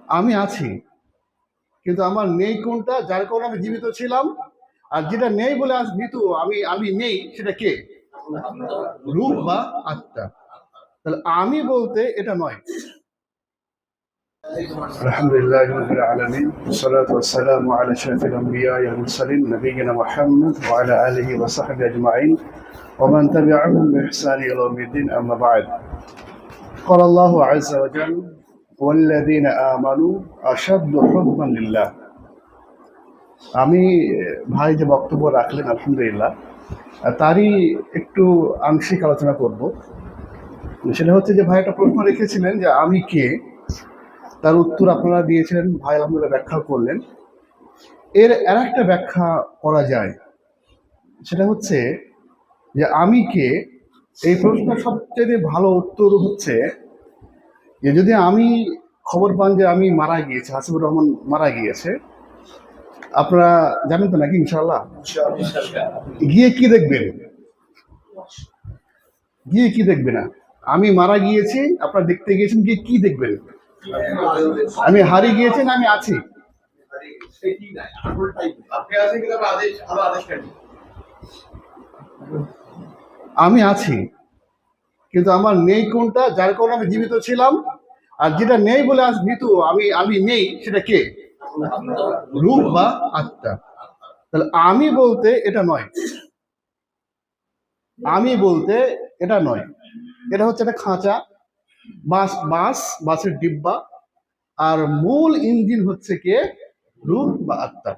আমি আছি, কিন্তু আমার নেই কোনটা, যার কারণে আমি জীবিত ছিলাম। আর যেটা নেই বলে আজ মৃত, আমি আমি নেই, সেটা কে? রূপ বা আত্মা। তাহলে আমি বলতে এটা নয়। الحمد لله رب العالمين والصلاة والسلام على أشرف الأنبياء والمرسلين نبينا محمد وعلى آله وصحبه أجمعين ومن تبعهم بإحسان إلى يوم الدين أما بعد قال الله عز وجل والذين آمنوا أشد حبا لله। আমি ভাই যে বক্তব্য রাখলেন আলহামদুলিল্লাহ, তারই একটু আংশিক আলোচনা করব। সেটা হচ্ছে যে ভাই একটা প্রশ্ন রেখেছিলেন যে আমি কে, তার উত্তর আপনারা দিয়েছিলেন, ভাই আলহামদুলিল্লাহ ব্যাখ্যা করলেন। এর আর একটা ব্যাখ্যা করা যায়, সেটা হচ্ছে যে আমি কে, এই প্রশ্নের সবচেয়ে ভালো উত্তর হচ্ছে যে যদি আমি খবর পান যে আমি মারা গিয়েছি, হাসিবুর রহমান মারা গিয়েছে, আপনারা জানেন তো নাকি ইনশাআল্লাহ? গিয়ে কি দেখবেন? গিয়ে কি দেখবে না? আমি মারা গিয়েছি, আপনারা দেখতে গিয়েছেন, গিয়ে কি দেখবেন? আমি হারিয়ে গিয়েছি না আমি আছি? আমি আছি, কিন্তু আমার নেই কোনটা, যার কারণে আমি জীবিত ছিলাম। আর যেটা নেই বলে আজ মৃত, আমি আমি নেই, সেটা কে? রূপ বা আত্মা। তাহলে আমি বলতে এটা নয়। আমি বলতে এটা নয়। এটা হচ্ছে একটা খাঁচা, বাসের ডিব্বা। আর মূল ইঞ্জিন হচ্ছে কে? রূহ বা আত্মা।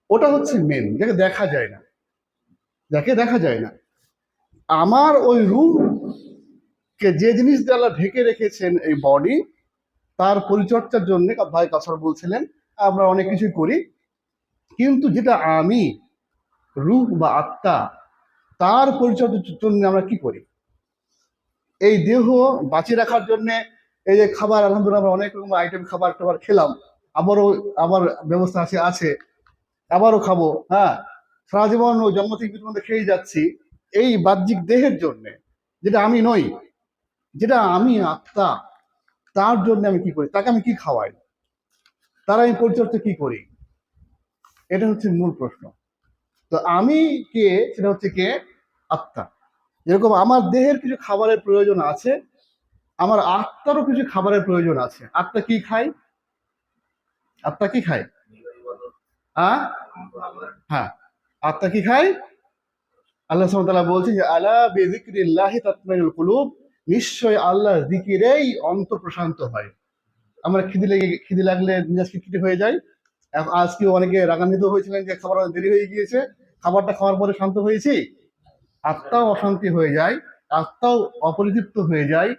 ওটা হচ্ছে মেন, যাকে দেখা যায় না, যাকে দেখা যায় না। আমার ওই রূহ কে যে জিনিস দিয়ে আল্লাহ ঢেকে রেখেছেন, এই বডি, তার পরিচর্যার জন্য ভাই কাসর বলছিলেন আমরা অনেক কিছুই করি, কিন্তু যেটা আমি, রূহ বা আত্মা, তার পরিচর্যার জন্য আমরা কি করি? এই দেহ বাঁচিয়ে রাখার জন্য এই যে খাবার, আলহামদুলিল্লাহ আমরা অনেক রকম আইটেম খাবার টাবার খেলাম, আবারও আবার ব্যবস্থা আছে, আবারও খাবো। হ্যাঁ, সারা জীবন ও জন্ম থেকে মৃত্যু পর্যন্ত খেয়ে যাচ্ছি এই বাহ্যিক দেহের জন্য, যেটা আমি নই, যেটা আমি আত্মা, তার জন্য আমি কি করি? তাকে আমি কি খাওয়াই? তার আমি পরিচর্যা কি করি? এটা হচ্ছে মূল প্রশ্ন। তো আমি কে, সেটা হচ্ছে কে? আত্মা। যেরকম আমার দেহের কিছু খাবারের প্রয়োজন আছে, আমার আত্মারও কিছু খাবারের প্রয়োজন আছে। আত্মা কি খায়? আত্মা কি খায়? আহ হ্যাঁ, আত্মা কি খায়? আল্লাহ সুবহানাহু ওয়া তাআলা বলছেন যে আলা বিযিকরিল্লাহি তাতমাইনুল কুলুব, নিশ্চয় আল্লাহর জিকিরেই অন্তর প্রশান্ত হয়। আমরা খিদে লাগলে মেজাজ খিটখিটে হয়ে যায়। আজকে অনেকে রাগান্বিত হয়েছিলেন যে খাবার দেরি হয়ে গিয়েছে, খাবারটা খাওয়ার পরে শান্ত হয়েছি। আত্মাও অশান্তি হয়ে যায়, আত্মাও অপরিতৃপ্ত হয়ে যায়,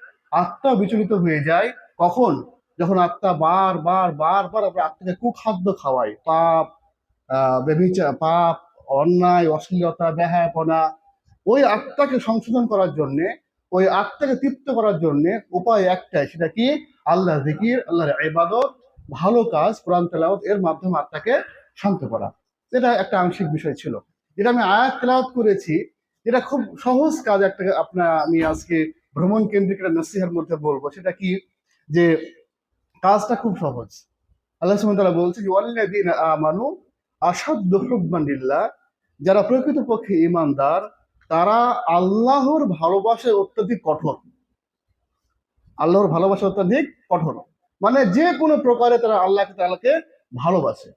আত্মাও বিচলিত হয়ে যায়। কখন? যখন আত্মা বার বার আমরা আত্মাকে কুখাদ্য খাওয়াই, পাপ, পাপ, অন্যায়, অশ্লীলতা, বেহায়াপনা। ওই আত্মাকে সংশোধন করার জন্য, ওই আত্মাকে তৃপ্ত করার জন্য উপায় একটাই, সেটা কি? আল্লাহ জিকির, আল্লাহর ইবাদত, ভালো কাজ, কোরআন তেলাওয়াত, এর মাধ্যমে আত্মাকে শান্ত করা। এটা একটা আংশিক বিষয় ছিল, যেটা আমি আয়াত তেলাওয়াত করেছি, যেটা খুব সহজ কাজ। একটা আমি আজকে ভ্রমণ কেন্দ্রিক একটা নসিহার মধ্যে বলবো, সেটা কি? যে কাজটা খুব সহজ। আল্লাহ সুবহানাহু ওয়া তাআলা বলছে যে ওয়াল্লাযীনা আমানু আশাদ্দু হুব্বান লিল্লাহ, যারা প্রকৃতপক্ষে ঈমানদার, তারা আল্লাহর ভালোবাসায় অত্যধিক কঠোর। আল্লাহর ভালোবাসা অত্যধিক কঠোর, মানে যে কোনো প্রকারে তারা আল্লাহ তাআলাকে ভালোবাসে।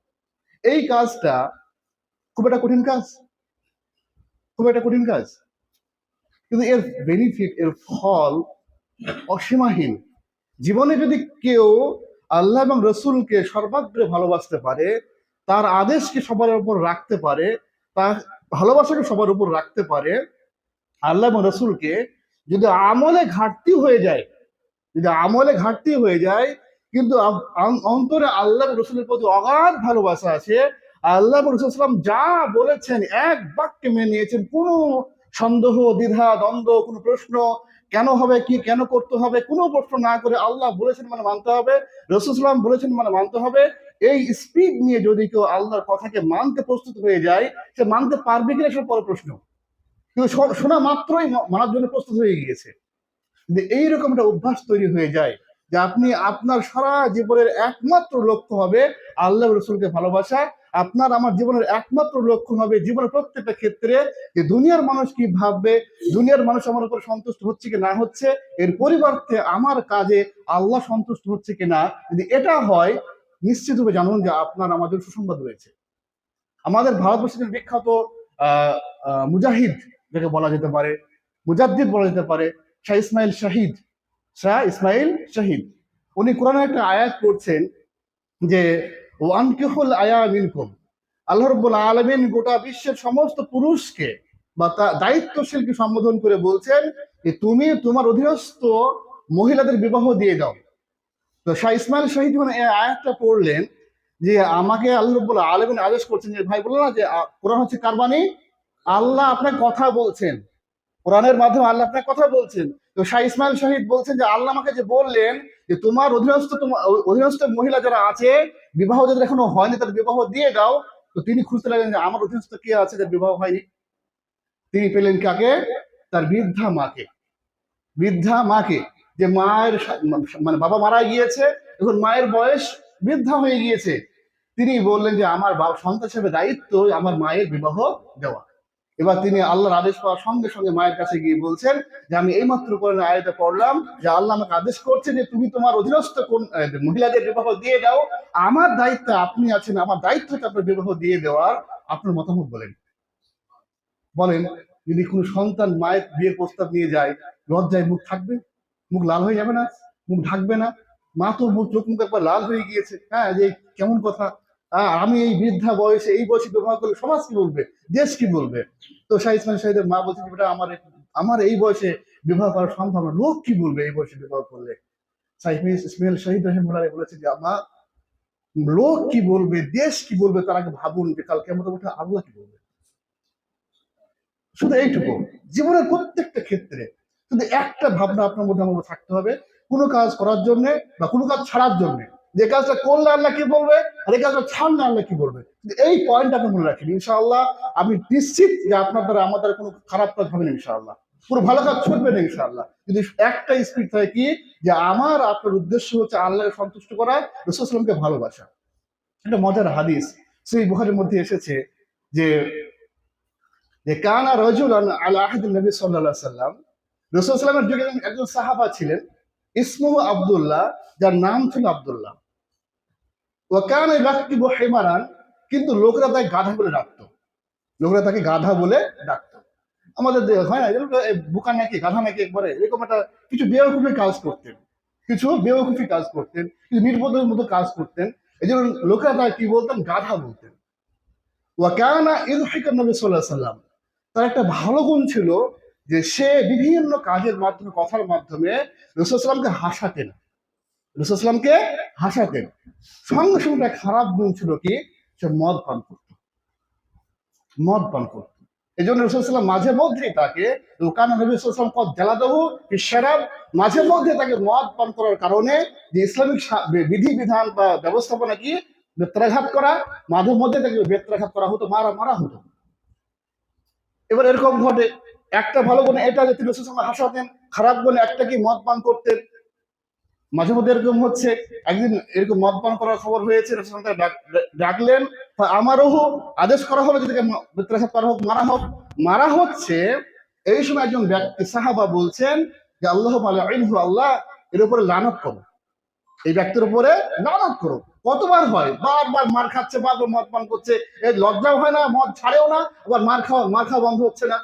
এই কাজটা খুব একটা কঠিন কাজ, খুব একটা কঠিন কাজ, কিন্তু এর বেনিফিট, এর ফল অসীমাহীন। জীবনে যদি কেউ আল্লাহ এবং রসুলকে সর্বাগ্রে ভালোবাসতে পারে, তার আদেশকে সবার উপর রাখতে পারে, তার ভালোবাসাকে সবার উপর রাখতে পারে, আল্লাহ এবং রসুলকে যদি আমলে ঘাটতি হয়ে যায়, যদি আমলে ঘাটতি হয়ে যায়, কিন্তু অন্তরে আল্লাহ রসুলের প্রতি অগাধ ভালোবাসা আছে, আল্লাহ রসুলাম যা বলেছেন এক বাক্যে মেনে নিয়েছেন, কোনো সন্দেহ, দ্বিধা, দ্বন্দ্ব, কোনো প্রশ্ন, কেন হবে, কি কেন করতে হবে, কোনো প্রশ্ন না করে আল্লাহ বলেছেন মানে মানতে হবে, রসুলাম বলেছেন মানে মানতে হবে। এই স্পিড নিয়ে যদি কেউ আল্লাহর কথাকে মানতে প্রস্তুত হয়ে যায়, সে মানতে পারবে কিনা সব বড় প্রশ্ন। কিন্তু শোনা মাত্রই মানার জন্য প্রস্তুত হয়ে গিয়েছে। কিন্তু এইরকম একটা অভ্যাস তৈরি হয়ে যায়, যে আপনি আপনার সারা জীবনের একমাত্র লক্ষ্য হবে আল্লাহ রসুলকে ভালোবাসা। আপনার আমার জীবনের একমাত্র লক্ষ্য হবে জীবনের প্রত্যেকটা ক্ষেত্রে যে দুনিয়ার মানুষ কি ভাববে, দুনিয়ার মানুষ আমার উপর সন্তুষ্ট হচ্ছে কি না হচ্ছে, এর পরিবর্তে আমার কাজে আল্লাহ সন্তুষ্ট হচ্ছে কি না। যদি এটা হয়, নিশ্চিতভাবে জানুন যে আপনার আমাদের সুসংবাদ রয়েছে। আমাদের ভারতবর্ষের বিখ্যাত আহ মুজাহিদ যাকে বলা যেতে পারে, মুজাদ্দিদ বলা যেতে পারে, শাহ ইসমাইল শাহিদ, উনি কোরআনের একটা আয়াত করছেন যে ওয়ানকিহুল আয়া মিনকুম, আল্লাহ রাব্বুল আলামিন গোটা বিশ্বের সমস্ত পুরুষকে বা দায়িত্বশীলকে সম্বোধন করে বলছেন যে তুমি তোমার অধীনস্থ মহিলাদের বিবাহ দিয়ে দাও। তো শাহ ইসমাইল শাহিদ মানে এই আয়াতটা পড়লেন যে আমাকে আল্লাহ রাব্বুল আলামিন আদেশ করছেন, যে ভাই বললো না যে কোরআন হচ্ছে কার বাণী, আল্লাহ আপনার কথা বলছেন, কোরআনের মাধ্যমে আল্লাহ আপনার কথা বলছেন। তো শাহ ইসমাইল শাহিদ বলছেন যে আল্লাহ আমাকে যে বললেন যে তোমার অধীনস্থ মহিলা যারা আছে, বিবাহ যাদের এখনো হয়নি তাদের বিবাহ দিয়ে দাও। তো তিনি খুঁজতে লাগলেন যে আমার অধীনস্থ কে আছে যার বিবাহ হয়নি। তিনি পেলেন কাকে? তার বৃদ্ধা মাকে, যে মায়ের মানে বাবা মারা গিয়েছে, এখন মায়ের বয়স বৃদ্ধা হয়ে গিয়েছে। তিনি বললেন যে আমার বাবা সন্তান হিসেবে দায়িত্ব আমার মায়ের বিবাহ দেওয়া। এবার তিনি আল্লাহর আদেশ পাওয়ার সঙ্গে সঙ্গে মায়ের কাছে গিয়ে বলছেন যে আমি এইমাত্র কোরআনের আয়াতে পড়লাম যে আল্লাহ আমাকে আদেশ করছে যে তুমি তোমার অধীনস্থ কোন মহিলাদের বিবাহ দিয়ে দাও। আমার দায়িত্ব আপনি আছেন, আমার দায়িত্ব হচ্ছে আপনার বিবাহ দিয়ে দেওয়ার। আপনার মতামত বলেন। বলেন, যদি কোনো সন্তান মায়ের বিয়ের প্রস্তাব নিয়ে যায়, লজ্জায় মুখ থাকবে? মুখ লাল হয়ে যাবে না? মুখ ঢাকবে না? মা তো চোখ মুখ একবার লাল হয়ে গিয়েছে, হ্যাঁ, যে কেমন কথা, আমি এই বৃদ্ধা বয়সে এই বয়সে ব্যবহার করলে সমাজ কি বলবে, দেশ কি বলবে। তো শাহ ইসমাইল শাহিদের মা বলছে বেটা আমার আমার এই বয়সে বিবাহ করা সম্ভব না, লোক কি বলবে এই বয়সে বিবাহ করলে। শাহ ইসমাইল শাহিদ রহিমুল্লাহ বলেছে যে আমার লোক কি বলবে, দেশ কি বলবে, তার আগে ভাবুন যে কাল কেমন উঠে আল্লাহ কি বলবে। শুধু এইটুকু, জীবনের প্রত্যেকটা ক্ষেত্রে শুধু একটা ভাবনা আপনার মধ্যে আমার থাকতে হবে, কোনো কাজ করার জন্য বা কোনো কাজ ছাড়ার জন্য, যে কাজটা করলে আল্লাহ কি বলবে আর এই কাজটা ছাড়লে আল্লাহ কি বলবে। এই পয়েন্ট আপনি মনে রাখেন, ইনশাআল্লাহ আমি নিশ্চিত যে আপনার দ্বারা আমাদের কোনো খারাপ কাজ হবে না ইনশাআল্লাহ, পুরো ভালো কাজ ছুটবে না ইনশাআল্লাহ। যদি একটা স্পিড থাকে কি, যে আমার আপনার উদ্দেশ্য হচ্ছে আল্লাহকে সন্তুষ্ট করা, রাসূল সাল্লাল্লাহু আলাইহি ওয়াসাল্লামকে ভালোবাসা। একটা মজার হাদিস সেই বুখারীর মধ্যে এসেছে যে কানা রাজুলান আলা আহদিন নবী সাল্লাল্লাহু আলাইহি সাল্লাম, রাসূল সাল্লাল্লাহু আলাইহি ওয়াসাল্লামের যুগে একজন সাহাবা ছিলেন, ইসমুহু আব্দুল্লাহ, যার নাম ছিল আব্দুল্লাহ। ওয়া কানা ইয়াকতিবু হিমারান, কিন্তু লোকরা তাকে গাধা বলে ডাকতো, লোকরা তাকে গাধা বলে ডাকতো। আমাদের হয় না বোকা নাকি গাধা নাকি, একবারে এরকম একটা কিছু বেওকুফি কাজ করতেন, কিছু নির্বোধের মতো কাজ করতেন। এই জন্য লোকেরা তাকে কি বলতেন, গাধা বলতেন। ওয়া কানা ইযহিকান নবী সাল্লাল্লাহু আলাইহি সাল্লাম, তার একটা ভালো গুণ ছিল যে সে বিভিন্ন কাজের মাধ্যমে, কথার মাধ্যমে রাসূল সাল্লাল্লাহু হাসাতেন। সঙ্গে সঙ্গে খারাপ গুণ ছিল কি, সে মদ পান করত। এই জন্য রাসূল সাল্লাল্লাহু মাঝে মধ্যেই তাকে কানা নবী সাল্লাল্লাহু আলাইহি ওয়াসাল্লাম কদ জালাদাহু ফিশ-শারাব, মাঝে মধ্যে তাকে মদ পান করার কারণে যে ইসলামিক বিধিবিধান বা ব্যবস্থাপনা কি বেত্রাঘাত করা, মাঝে মধ্যে তাকে বেত্রাঘাত করা হতো, মারা হতো। এবার এরকম ঘটে, একটা ভালো গুণ এটা যে তিনি রাসূল সাল্লাল্লাহু হাসাতেন, খারাপ গুণ একটা কি মদ পান করতেন। মাঝে মধ্যে এরকম হচ্ছে, একদিন এরকম মদ পান করার খবর হয়েছে, রাসূল সাল্লাল্লাহু আলাইহি ওয়াসাল্লাম ডাকলেন, আমারও আদেশ করা হলো যে বেত্রাঘাত করা হোক, মারা হচ্ছে। এই সময় একজন ব্যক্তি সাহাবা বলছেন যে আল্লাহুম্মা লাইনহু, আল্লাহ এর উপরে লানত করো, এই ব্যক্তির উপরে লানত করো। কতবার হয়, বারবার মার খাচ্ছে, বারবার মদ পান করছে, এই লজ্জাও হয় না, মদ ছাড়েও না, আবার মার খাওয়া বন্ধ হচ্ছে না।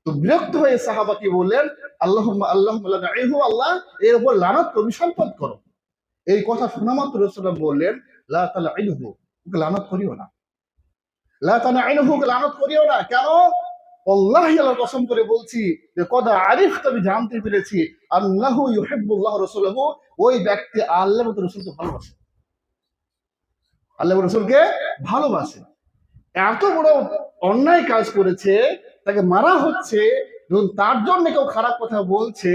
তো বিরক্ত হয়ে সাহাবা কি বললেন, আল্লাহুম্মা লাইনহু, আল্লাহ এর উপর লানত করো, বিসম্পদ করো। এই কথা শোনা মাত্র রাসূলুল্লাহ বললেন লা তালাইনহু, ওকে লানত করিও না, ওকে লানত করিও না। কেন? আল্লাহি, আল্লাহর কসম করে বলছি যে কদ আরিফতা, আমি জানতে পেরেছি, আল্লাহু ইউহিব্বুল্লাহ রাসূলুহু, ওই ব্যক্তি আল্লাহ এবং রাসূলকে ভালোবাসে, আল্লাহ এবং রাসূলকে ভালোবাসে। এত বড় অন্যায় কাজ করেছে, তাকে মারা হচ্ছে, যখন তার জন্য কেউ খারাপ কথা বলছে,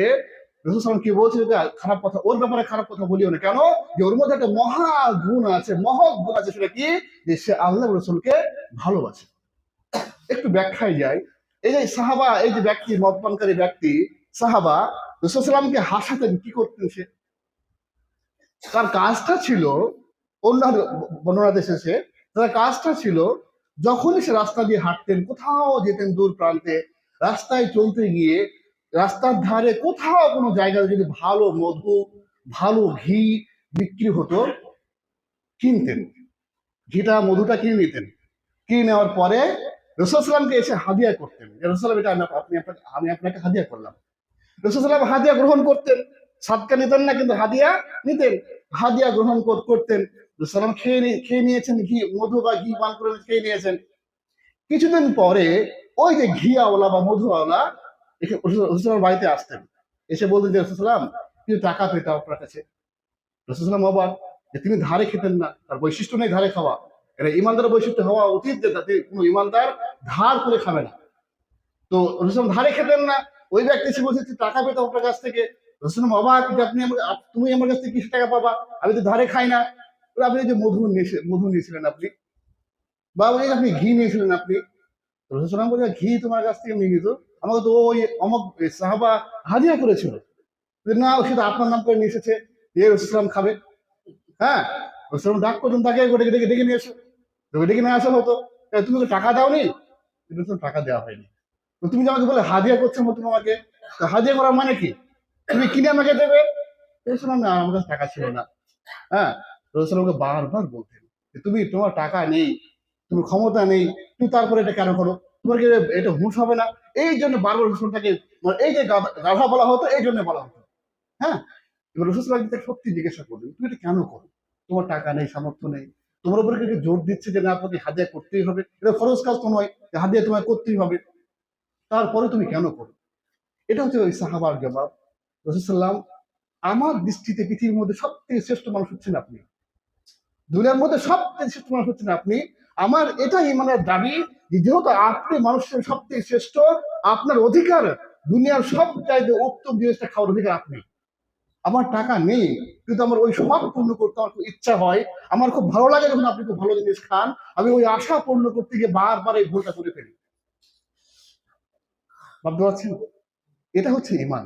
রাসূল সাল্লাল্লাহু আলাইহি ওয়াসাল্লাম কি বলছে, খারাপ কথা, ওর ব্যাপারে খারাপ কথা বলিও না। কেন? যে ওর মধ্যে একটা মহৎ গুণ আছে, সেটা কি, যে সে আল্লাহ এবং রাসূলকে ভালোবাসে। একটু ব্যাখ্যায় যাই। এই যে সাহাবা, এই যে ব্যক্তি, মদপানকারী ব্যক্তি সাহাবা, রাসূল সাল্লাল্লাহু আলাইহি ওয়াসাল্লামকে হাসাতেন, কি করতেন সে? তার কাজটা ছিল, অন্য বর্ণনাতে এসেছে, তার কাজটা ছিল যখনই সে রাস্তা দিয়ে হাঁটতেন, কোথাও যেতেন দূর প্রান্তে, রাস্তায় চলতে গিয়ে রাস্তার ধারে কোথাও কোনো জায়গায় যদি ভালো মধু, ভালো ঘি বিক্রি হতো, কিনতেন, ঘিটা মধুটা কিনে নিতেন। কিনে নেওয়ার পরে রসুল সাল্লামকে এসে হাদিয়া করতেন, রসুল, এটা আমি আপনাকে হাদিয়া করলাম। রসুল সাল্লাম হাদিয়া গ্রহণ করতেন, সাদকা নিতেন না, কিন্তু হাদিয়া নিতেন, হাদিয়া গ্রহণ করতেন। রসুল সাল্লাম খেয়ে নিয়েছেন, ঘি মধু বা ঘি পান করে খেয়ে নিয়েছেন। কিছুদিন পরে ওই যে ঘিয়াওয়ালা বা মধুওয়ালা রসুল সাল্লাম বাড়িতে আসতেন, এসে বলতেন যে রসুল সাল্লাম কিছু টাকা পেতাম আপনার কাছে। রসুল সাল্লাম অবাক যে তিনি ধারে খেতেন না, তার বৈশিষ্ট্য নেই ধারে খাওয়া। এটা ইমানদার বৈশিষ্ট্য হওয়া উচিত যে তাতে কোনো ইমানদার ধার করে খাবে না। তো রসুল ধারে খেতেন না, ওই ব্যক্তি এসে বলছে টাকা পেতাম আপনার কাছ থেকে। রসুল অবাক যে তুমি আমার কাছ থেকে কিছু টাকা পাবা, আমি তো ধারে খাই না। আপনি যে মধু নিয়েছিলেন আপনি, বা ওই আপনি ঘি নিয়েছিলেন আপনি। রসুল বলে ঘি তোমার কাছ থেকে নিয়ে নিত, আমাকে তো ওই অমক সাহাবা হাদিয়া করেছিল। না, সেটা আপনার নাম করে নিয়ে এসেছে, এ রসুলাম খাবে। হ্যাঁ, রসুলাম ডাক করতেন তাকে, ডেকে ডেকে নিয়ে এসো, ডেকে নিয়ে আসা হতো। তুমি তো টাকা দাওনি, টাকা দেওয়া হয়নি। তুমি যে আমাকে বলে হাদিয়া করছো তুমি আমাকে, হাদিয়া করার মানে কি? তুমি কিনে আমাকে দেবে। বলছিলাম না, আমার কাছে টাকা ছিল না। হ্যাঁ, রসুলামকে বারবার বলতেন তুমি, তোমার টাকা নেই, তুমি ক্ষমতা নেই, তুমি তারপরে এটা কেন করো, তোমার কি এটা হুঁশ হবে না? এই জন্য বারবার রসুলটাকে, এই যে গাধা বলা হতো, এই জন্য বলা হতো। হ্যাঁ, এবার রসুল সত্যি জিজ্ঞাসা করবেন তুমি এটা কেন করো? তোমার টাকা নেই, সামর্থ্য নেই, তোমার উপরে কিছু জোর দিচ্ছে যে না আপনাকে হাদিয়া করতেই হবে, এটা খরচ কাজ তো নয়, হাদিয়া তোমায় করতেই হবে, তারপরে তুমি কেন করো? এটা হচ্ছে ওই সাহাবার জবাব। রসুলাম, আমার দৃষ্টিতে পৃথিবীর মধ্যে সবথেকে শ্রেষ্ঠ মানুষ হচ্ছেন আপনি, দুনিয়ার মধ্যে সবথেকে শ্রেষ্ঠ মানুষ হচ্ছেন আপনি। আমার এটা ইমানের দাবি যে যেহেতু আপনি মানুষের সবথেকে শ্রেষ্ঠ, আপনার অধিকার দুনিয়ার সব চাইতে উত্তম জিনিসটা খাওয়ার অধিকার আপনি। আমার টাকা নেই, কিন্তু আমার ওই শখ পূর্ণ করতে আমার খুব ইচ্ছা হয়, আমার খুব ভালো লাগে যখন আপনি খুব ভালো জিনিস খান, আমি ওই আশা পূর্ণ করতে গিয়ে বারবার এই ভুলটা করে ফেলি। ভাবতে পারছেন? এটা হচ্ছে ইমান।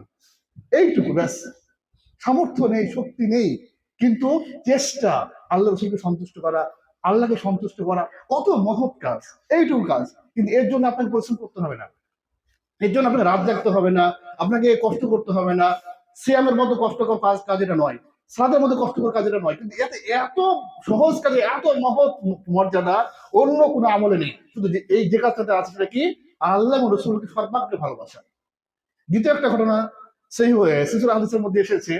এইটুকু ব্যাস। সামর্থ্য নেই, শক্তি নেই, কিন্তু চেষ্টা আল্লাহ রসুলকে সন্তুষ্ট করা, আল্লাহকে সন্তুষ্ট করা কত মহৎ কাজ, এইটুকু কাজ। কিন্তু এর জন্য আপনাকে পরিশ্রম করতে হবে না, এর জন্য আপনাকে রাত জাগতে হবে না, আপনাকে কষ্ট করতে হবে না। সিয়ামের মতো কষ্টকর কাজ এটা নয়, সালাদের মতো কষ্টকর কাজ এটা নয়, কিন্তু এতে এত সহজ কাজে এত মহৎ মর্যাদা অন্য কোনো আমলে নেই। শুধু এই যে কাজটাতে আছে সেটা কি? আল্লাহ এবং রসুলকে সর্বাগ্রে ভালোবাসা। দ্বিতীয় একটা ঘটনা সেই সিসুল হাদিসের মধ্যে এসেছে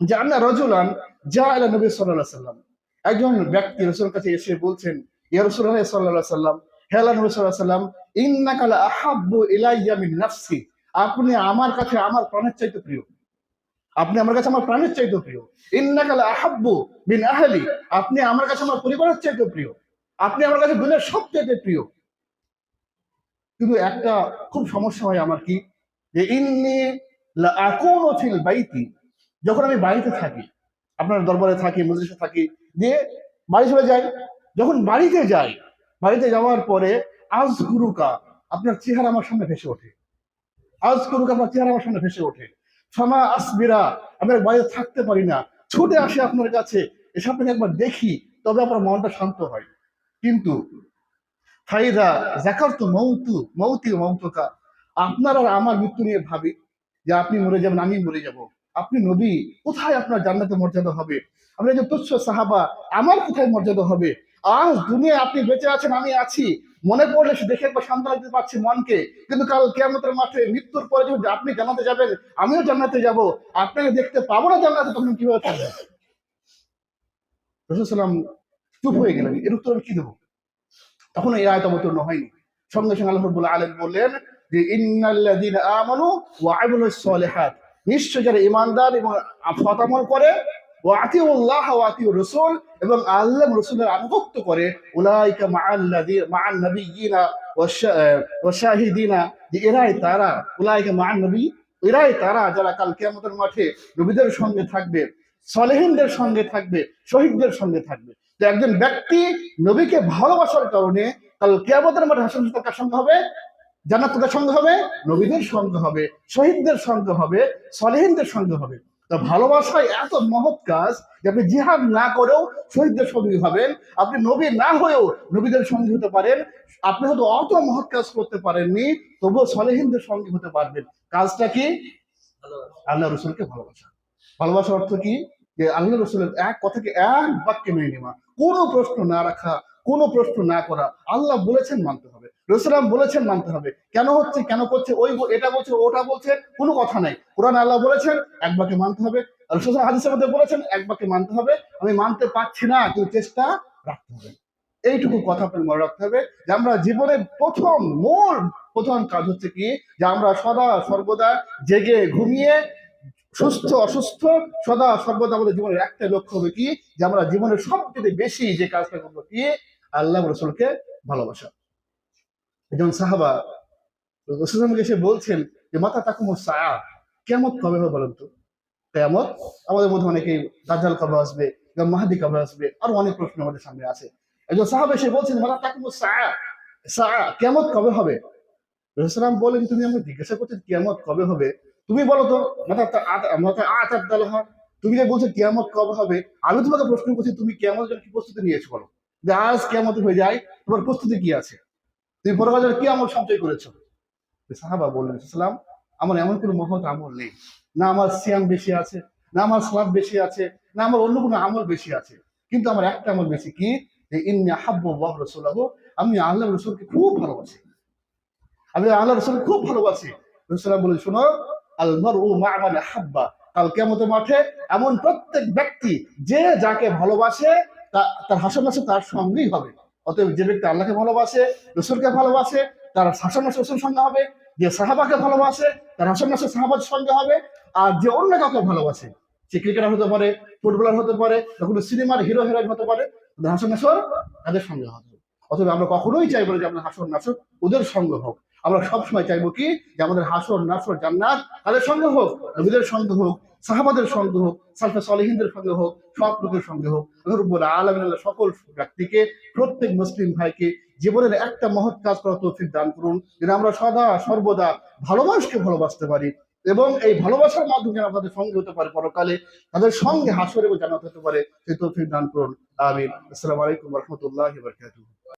যে আন্না রাজুলান যা আলা নবী সাল্লাল্লাহু আলাইহি সাল্লাম, একজন ব্যক্তি রাসূলের কাছে এসে বলছেন, ইয়া রাসূলুল্লাহ সাল্লাল্লাহু আলাইহি সাল্লাম, হে আল্লাহর নবী সাল্লাল্লাহু আলাইহি সাল্লাম, ইন্নাকা লা আহাব্বু ইলাইয়া মিন নাফসি, আপনি আমার কাছে আমার প্রাণের চাইতে প্রিয়, আপনি আমার কাছে আমার প্রাণের চাইতে প্রিয়। ইন্নাকা লা আহাব্বু মিন আহলি, আপনি আমার কাছে আমার পরিবারের চাইতে প্রিয়, আপনি আমার কাছে দুনিয়ার সবচেয়ে প্রিয়। কিন্তু একটা খুব সমস্যা হয় আমার, কি যে ইন্নী লা আকুনু ফিল বাইতি, যখন আমি বাড়িতে থাকি, আপনার দরবারে থাকি, মজলিসে থাকি, দিয়ে বাড়ি চলে যাই, যখন বাড়িতে যাই, বাড়িতে যাওয়ার পরে আজকুরুকা, আপনার চেহারা আমার সামনে ভেসে ওঠে, আজকুরুকা, আপনার চেহারা আমার সামনে ভেসে ওঠে। ফামা আসবিরা, আমি বাড়িতে থাকতে পারি না, ছুটে আসি আপনার কাছে, এসে আপনাকে একবার দেখি, তবে আপনার মনটা শান্ত হয়। কিন্তু ফাইদা জাকারতু মৌতি মৌতুকা, আপনার আর আমার মৃত্যু নিয়ে ভাবি, যে আপনি মরে যাবেন, আমি মরে যাব, আপনি নবী, কোথায় আপনার জান্নাতে মর্যাদা হবে? আমরা যে তুচ্ছ সাহাবা, আমার কোথায় মর্যাদা হবে? আজ দুনিয়া আপনি বেঁচে আছেন, আমি আছি, মনে পড়লে সে দেখে একবার শান্ত দিতে পারছি মনকে, কিন্তু কাল কিয়ামতের মাঠে মৃত্যুর পরে যখন আপনি জান্নাতে যাবেন, আমিও জান্নাতে যাব, আপনাকে দেখতে পাবো না জান্নাতে, তখন কিভাবে থাকবে? রাসূল সাল্লাল্লাহু আলাইহি ওয়াসাল্লাম চুপ হয়ে গেলেন, এর উত্তর আমি কি দেবো? তখন এই আয়াত অবতীর্ণ হয়নি। সঙ্গে সঙ্গে আল্লাহ রাব্বুল আলামিন বললেন যে ইন্নাল্লাযীনা আমানু ওয়া আমিলুস সলিহাত, নিশ্চয় যারা ঈমানদার এবং সৎ আমল করে, ওয়া আতিউল্লাহ ওয়া আতিউর রাসূল, এবং আল্লাহ এবং রাসূলের আনুগত্য করে, উলাইকা মা'আন নাবিয়্যিনা ওয়াশ শাহিদিনা, যে এরাই তারা, উলাইকা মা'আন নবী, এরাই তারা যারা কাল কিয়ামতের মাঠে নবীদের সঙ্গে থাকবে, সলেহিনদের সঙ্গে থাকবে, শহীদদের সঙ্গে থাকবে। যে একজন ব্যক্তি নবীকে ভালোবাসার কারণে কাল কিয়ামতের মাঠে হাসর কার সঙ্গে হবে? জান্নাতের সঙ্গে হবে, নবীদের সঙ্গে হবে, শহীদদের সঙ্গে হবে, সলেহিনদের সঙ্গে হবে। তা ভালোবাসায় এত মহৎ কাজ যে আপনি জিহাদ না করেও শহীদদের সঙ্গী হবেন, আপনি নবী না হয়েও নবীদের সঙ্গী হতে পারেন, আপনি হয়তো অত মহৎ কাজ করতে পারেননি, তবুও সলেহিনদের সঙ্গী হতে পারবেন। কাজটা কি? আল্লাহ রসুলকে ভালোবাসা। ভালোবাসার অর্থ কি? যে আল্লাহ রসুলের এক কথাকে এক বাক্যে মেনে নেওয়া, কোনো প্রশ্ন না রাখা, কোনো প্রশ্ন না করা। আল্লাহ বলেছেন মানতে হবে, রসুলাম বলেছেন মানতে হবে। কেন হচ্ছে, কেন করছে, এটা বলছে, ওটা বলছে, কোনো কথা নাই। কোরআন আল্লাহ বলেছেন এক বাক্যে মানতে হবে, রসুল হাদিসের মধ্যে বলেছেন এক বাক্যে মানতে হবে। আমি মানতে পারছি না, কিন্তু চেষ্টা রাখতে হবে। এইটুকু কথা আপনার মনে রাখতে হবে যে আমরা জীবনের প্রথম কাজ হচ্ছে কি, যে আমরা সদা সর্বদা জেগে ঘুমিয়ে, সুস্থ অসুস্থ, সদা সর্বদা আমাদের জীবনের একটা লক্ষ্য হবে কি, যে আমরা জীবনের সবচেয়ে বেশি যে কাজটা করবো কি, আল্লাহ রসুলকে ভালোবাসা। যেমন সাহাবা রসুলকে এসে বলছেন যে মাতা তাকুমুস সাআ, কিয়ামত কবে হবে বলেন তো? কিয়ামত, আমাদের মধ্যে অনেকেই দাজ্জাল কবে আসবে, মাহদি কবে আসবে, আরো অনেক প্রশ্ন আমাদের সামনে আছে। একজন সাহাবা এসে বলছেন মাতা তাকুমুস সাআ, কিয়ামত কবে হবে? রাসূলুল্লাহ বলেন, তুমি আমাকে জিজ্ঞাসা করছো কিয়ামত কবে হবে, তুমি বলো তো। তুমি যে বলছো কিয়ামত কবে হবে, আমি তোমাকে প্রশ্ন করছি তুমি কিয়ামতের জন্য কি প্রস্তুতি নিয়েছো বলো। যে আজ কিয়ামত হয়ে যায়, তোমার প্রস্তুতি কি আছে, তুমি পরকালের কি আমল সঞ্চয় করেছো? সাহাবা বললেন সাল্লাম, আমার এমন কোনো মহৎ আমল নেই, না আমার সিয়াম বেশি আছে, না আমার সালাত বেশি আছে, না আমার অন্য কোনো আমল বেশি আছে, কিন্তু আমার একটা আমল বেশি, কি, যে ইন্নী আহাব্বুল্লাহ রাসূলাহু, আমি আল্লাহ রাসূলকে খুব ভালোবাসি, আমি আল্লাহ রসুল খুব ভালোবাসি। রসুল্লাহ বলে, শোনো, আল মারউ মা মান আহাব্বা, কাল কিয়ামতের মাঠে এমন প্রত্যেক ব্যক্তি যে যাকে ভালোবাসে তার হাসর নাসর তার সঙ্গেই হবে। অতএব যে ব্যক্তি আল্লাহকে ভালোবাসে, রসুলকে ভালোবাসে, তার হাসর নাসর রসুলের সঙ্গে হবে। যে সাহাবাকে ভালোবাসে, তার হাসর নাসর সাহাবাদের সঙ্গে হবে। আর যে অন্য কাউকে ভালোবাসে, সে ক্রিকেটার হতে পারে, ফুটবলার হতে পারে, কোনো সিনেমার হিরো হিরোইন হতে পারে, হাসর নাসর তাদের সঙ্গে হবে। অথবা আমরা কখনোই চাইবো না যে আপনার হাসর নাসর ওদের সঙ্গে হোক। আমরা সবসময় চাইবো কি, যে আমাদের হাসর নাসর জান্নাত তাদের সঙ্গে হোক, নবীদের সঙ্গে হোক, সাহাবাদের সঙ্গে হোক, সালফে সলিহিনদের সঙ্গে হোক, সব লোকের সঙ্গে হোক। রব্বুল আলামিন সকল ব্যক্তিকে, প্রত্যেক মুসলিম ভাইকে জীবনের একটা মহৎ কাজ করার তৌফিক দান করুন, যেন আমরা সদা সর্বদা ভালোবাসকে ভালোবাসতে পারি, এবং এই ভালোবাসার মাধ্যমে যেন তাদের সঙ্গে হতে পারে পরকালে, তাদের সঙ্গে হাসর এবং জান্নাত হতে পারে, সেই তৌফিক দান করুন। আমিন। আসসালামু আলাইকুম ওয়া রাহমাতুল্লাহি ওয়া বারাকাতুহু।